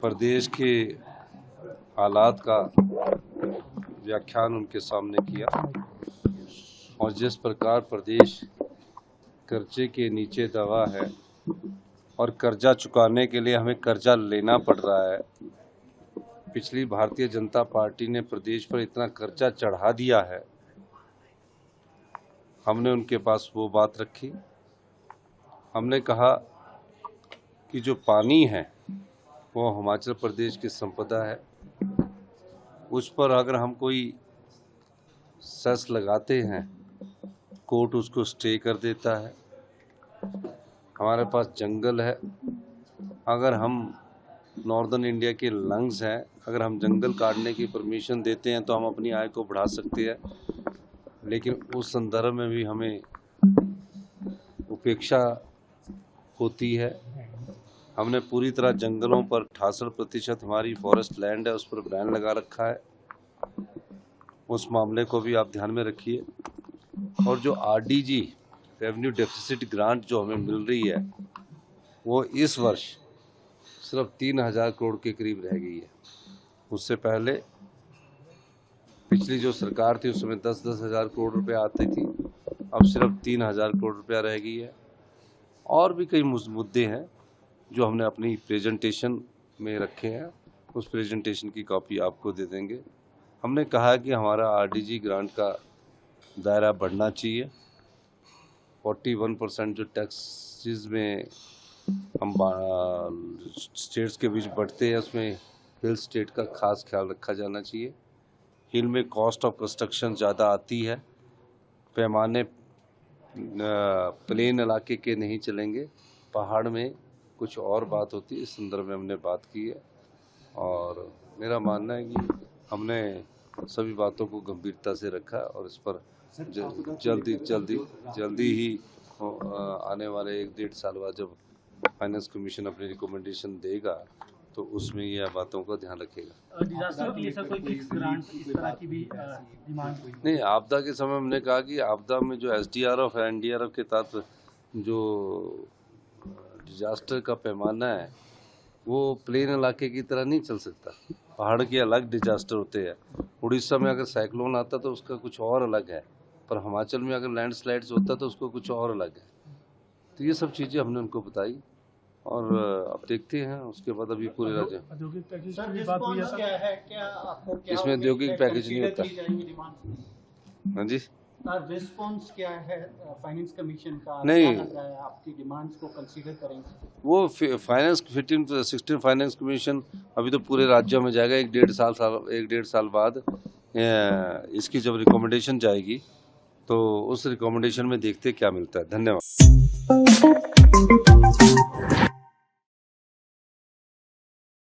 प्रदेश के हालात का व्याख्यान उनके सामने किया और जिस प्रकार प्रदेश कर्जे के नीचे दबा है और कर्जा चुकाने के लिए हमें कर्जा लेना पड़ रहा है। पिछली भारतीय जनता पार्टी ने प्रदेश पर इतना कर्जा चढ़ा दिया है। हमने उनके पास वो बात रखी। हमने कहा कि जो पानी है वो हिमाचल प्रदेश की संपदा है। उस पर अगर हम कोई सेस लगाते हैं, कोर्ट उसको स्टे कर देता है। हमारे पास जंगल है। अगर हम नॉर्दर्न इंडिया के लंग्स हैं, अगर हम जंगल काटने की परमिशन देते हैं तो हम अपनी आय को बढ़ा सकते हैं, लेकिन उस संदर्भ में भी हमें उपेक्षा होती है। हमने पूरी तरह जंगलों पर 68% हमारी फॉरेस्ट लैंड है, उस पर बैन लगा रखा है। उस मामले को भी आप ध्यान में रखिए। और जो आरडीजी रेवेन्यू डेफिसिट ग्रांट जो हमें मिल रही है वो इस वर्ष सिर्फ 3000 करोड़ के करीब रह गई है। उससे पहले पिछली जो सरकार थी उस समय 10-10 हज़ार करोड़ रुपए आती थी, अब सिर्फ 3000 करोड़ रुपया रह गई है। और भी कई मुद्दे हैं जो हमने अपनी प्रेजेंटेशन में रखे हैं। उस प्रेजेंटेशन की कॉपी आपको दे देंगे। हमने कहा कि हमारा आरडीजी ग्रांट का दायरा बढ़ना चाहिए। 41% जो टैक्सेस में हम स्टेट्स के बीच बढ़ते हैं, उसमें हिल स्टेट का खास ख्याल रखा जाना चाहिए। हिल में कॉस्ट ऑफ कंस्ट्रक्शन ज़्यादा आती है। पैमाने प्लेन इलाके के नहीं चलेंगे, पहाड़ में कुछ और बात होती है। इस संदर्भ में हमने बात की है और मेरा मानना है कि हमने सभी बातों को गंभीरता से रखा और इस पर जल्दी ही आने वाले 1-1.5 साल बाद जब फाइनेंस कमीशन अपनी रिकमेंडेशन देगा तो उसमें यह बातों का ध्यान रखेगा। डिजास्टर के लिए सर कोई फिक्स ग्रांट इस तरह की भी डिमांड हुई? नहीं, आपदा के समय हमने कहा कि आपदा में जो एसडीआरएफ है, एनडीआरएफ के तहत जो डिजास्टर का पैमाना है वो प्लेन इलाके की तरह नहीं चल सकता। पहाड़ के अलग डिजास्टर होते हैं। उड़ीसा में अगर साइक्लोन आता तो उसका कुछ और अलग है, पर हिमाचल में अगर लैंडस्लाइड्स होता तो उसको कुछ और अलग है। तो ये सब चीज़ें हमने उनको बताई और अब देखते हैं उसके बाद। अभी पूरे राज्य औद्योगिक पैकेज की बात हुई है सर? इसमें औद्योगिक पैकेज नहीं होता। हाँ जी, रिस्पॉन्स क्या है फाइनेंस कमीशन का? नहीं, क्या लग रहा है आपकी डिमांड्स को कंसीडर करेंगे? वो फाइनेंस 16 फाइनेंस कमीशन अभी तो पूरे राज्यों में जाएगा। 1-1.5 साल बाद इसकी जब रिकमेंडेशन जाएगी तो उस रिकमेंडेशन में देखते क्या मिलता है। धन्यवाद।